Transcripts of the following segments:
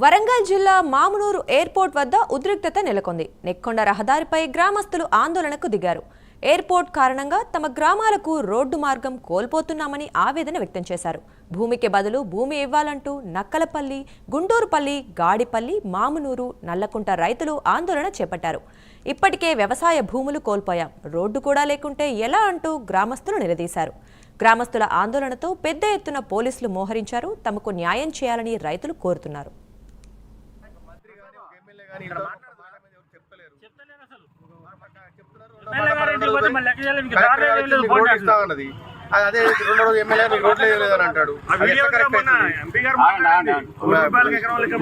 వరంగల్ జిల్లా మామునూరు ఎయిర్పోర్ట్ వద్ద ఉద్రిక్తత నెలకొంది. నెక్కొండ రహదారిపై గ్రామస్తులు ఆందోళనకు దిగారు. ఎయిర్పోర్ట్ కారణంగా తమ గ్రామాలకు రోడ్డు మార్గం కోల్పోతున్నామని ఆవేదన వ్యక్తం చేశారు. భూమికి బదులు భూమి ఇవ్వాలంటూ నక్కలపల్లి, గుంటూరుపల్లి, గాడిపల్లి, మామునూరు, నల్లకుంట రైతులు ఆందోళన చేపట్టారు. ఇప్పటికే వ్యవసాయ భూములు కోల్పోయాం, రోడ్డు కూడా లేకుంటే ఎలా అంటూ గ్రామస్తులు నిలదీశారు. గ్రామస్తుల ఆందోళనతో పెద్ద ఎత్తున పోలీసులు మోహరించారు. తమకు న్యాయం చేయాలని రైతులు కోరుతున్నారు. అదే 2 రోజు ఎమ్మెల్యే రోడ్లే లేదని అంటాడు.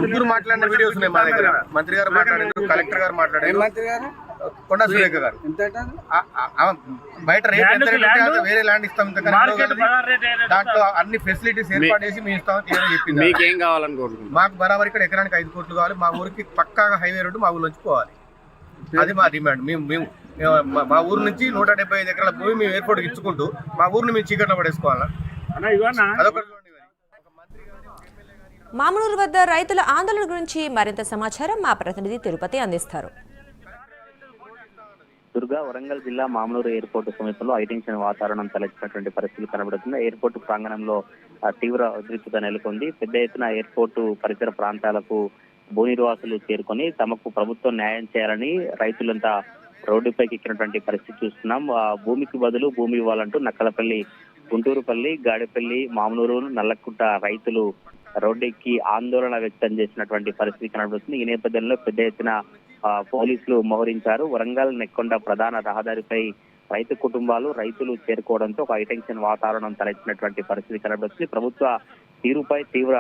ముగ్గురు మాట్లాడిన వీడియోస్ ఉన్నాయి మా దగ్గర. మంత్రి గారు మాట్లాడారు, కలెక్టర్ గారు మాట్లాడారు, కొండా సురేఖ గారు. బయట రేట్ ఎంత వేరే ల్యాండ్ ఇస్తాం, దాంట్లో అన్ని ఫెసిలిటీస్ ఏర్పాటు చేసి మేము ఇస్తామని చెప్పింది. మీకేం కావాలనుకుంటున్నాం? మాకు బరాబర్ ఇక్కడ ఎకరానికి 5 కోట్లు కావాలి. మా ఊరికి పక్కాగా హైవే రోడ్డు మా ఊరు నుంచి పోవాలి. అది మా డిమాండ్. మేము మా ఊరు నుంచి 175 ఎకరాల భూమి మేము ఎయిర్పోర్ట్కి ఇచ్చుకుంటూ మా ఊరిని మేము చీకట్లో పడేసుకోవాలా? మామునూరు వద్ద రైతుల ఆందోళన గురించి మరింత సమాచారం మా ప్రతినిధి తిరుపతి అందిస్తారు. దుర్గా, వరంగల్ జిల్లా మామునూరు ఎయిర్పోర్టు సమీపంలో హైటెన్షన్ వాతావరణం తలెత్తినటువంటి పరిస్థితులు కనబడుతుంది. ఎయిర్పోర్టు ప్రాంగణంలో తీవ్ర ఉద్రిక్తత నెలకొంది. పెద్ద ఎత్తున ఎయిర్పోర్టు పరిసర ప్రాంతాలకు భూ నిర్వాసులు చేరుకొని తమకు ప్రభుత్వం న్యాయం చేయాలని రైతులంతా రోడ్డుపైకి ఎక్కినటువంటి పరిస్థితి చూస్తున్నాం. భూమికి బదులు భూమి ఇవ్వాలంటూ నక్కలపల్లి, గుంటూరుపల్లి, గాడిపల్లి, మామునూరు, నల్లకుంట రైతులు రోడ్డెక్కి ఆందోళన వ్యక్తం చేసినటువంటి పరిస్థితి కనబడుతుంది. ఈ నేపథ్యంలో పెద్ద ఎత్తున పోలీసులు మోహరించారు. వరంగల్ నెక్కొండ ప్రధాన రహదారిపై రైతు కుటుంబాలు, రైతులు చేరుకోవడంతో ఒక హైటెన్షన్ వాతావరణం తలెత్తినటువంటి పరిస్థితి కనబడుతుంది. ప్రభుత్వ తీరుపై తీవ్ర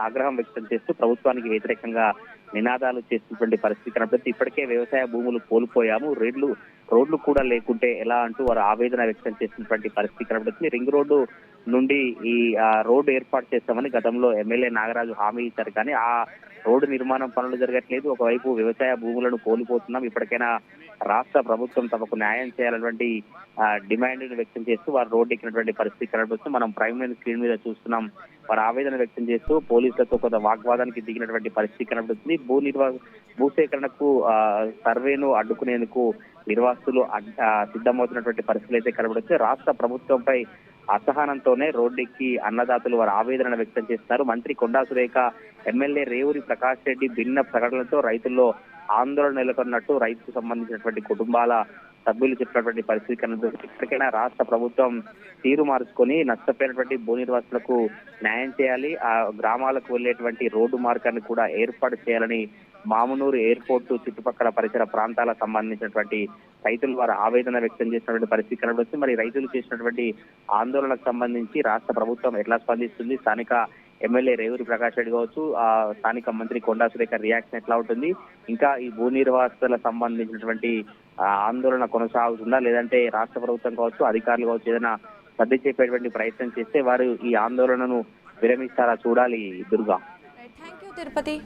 ఆగ్రహం వ్యక్తం చేస్తూ ప్రభుత్వానికి వ్యతిరేకంగా నినాదాలు చేస్తున్నటువంటి పరిస్థితి కనబడుతుంది. ఇప్పటికే వ్యవసాయ భూములు కోల్పోయాము, రోడ్లు కూడా లేకుంటే ఎలా అంటూ వారు ఆవేదన వ్యక్తం చేస్తున్నటువంటి పరిస్థితి కనబడుతుంది. రింగ్ రోడ్డు నుండి ఈ రోడ్డు ఏర్పాటు చేస్తామని గతంలో ఎమ్మెల్యే నాగరాజు హామీ ఇచ్చారు, కానీ ఆ రోడ్డు నిర్మాణం పనులు జరగట్లేదు. ఒకవైపు వ్యవసాయ భూములను కోల్పోతున్నాం. ఇప్పటికైనా రాష్ట్ర ప్రభుత్వం తమకు న్యాయం చేయాలన్నటువంటి డిమాండ్ వ్యక్తం చేస్తూ వారు రోడ్డు ఎక్కినటువంటి పరిస్థితి కనబడుతుంది. మనం ప్రైమ్ లైన్ స్క్రీన్ మీద చూస్తున్నాం. వారు ఆవేదన వ్యక్తం చేస్తూ పోలీసులతో కొంత వాగ్వాదానికి దిగినటువంటి పరిస్థితి కనబడుతుంది. భూసేకరణకు సర్వేను అడ్డుకునేందుకు నిర్వాసితులు సిద్ధమవుతున్నటువంటి పరిస్థితులు అయితే కనబడుతుంది. రాష్ట్ర ప్రభుత్వంపై అసహనంతోనే రోడ్డెక్కి అన్నదాతలు వారు ఆవేదన వ్యక్తం చేస్తున్నారు. మంత్రి కొండా సురేఖ, ఎమ్మెల్యే రేవూరి ప్రకాష్ రెడ్డి భిన్న ప్రకటనలతో రైతుల్లో ఆందోళన నెలకొన్నట్టు రైతుకు సంబంధించినటువంటి కుటుంబాల సభ్యులు చెప్పినటువంటి పరిస్థితి కనబడుతుంది. ఇప్పటికైనా రాష్ట్ర ప్రభుత్వం తీరు మార్చుకొని నష్టపోయినటువంటి భూ నిర్వాసులకు న్యాయం చేయాలి. ఆ గ్రామాలకు వెళ్లేటువంటి రోడ్డు మార్గాన్ని కూడా ఏర్పాటు చేయాలని మామునూరు ఎయిర్పోర్టు చుట్టుపక్కల పరిసర ప్రాంతాలకు సంబంధించినటువంటి రైతులు వారు ఆవేదన వ్యక్తం చేసినటువంటి పరిస్థితి కనబడుతుంది. మరి రైతులు చేసినటువంటి ఆందోళనకు సంబంధించి రాష్ట్ర ప్రభుత్వం ఎట్లా స్పందిస్తుంది, స్థానిక ఎమ్మెల్యే రేవూరి ప్రకాష్ రెడ్డి కావచ్చు, స్థానిక మంత్రి కొండా సురేఖ రియాక్షన్ ఎట్లా ఉంటుంది, ఇంకా ఈ భూ నిర్వాసితులకు సంబంధించినటువంటి ఆందోళన కొనసాగుతుందా, లేదంటే రాష్ట్ర ప్రభుత్వం కావచ్చు, అధికారులు కావచ్చు ఏదైనా సర్ది చెప్పేటువంటి ప్రయత్నం చేస్తే వారు ఈ ఆందోళనను విరమిస్తారా చూడాలి. దుర్గా. థాంక్యూ తిరుపతి.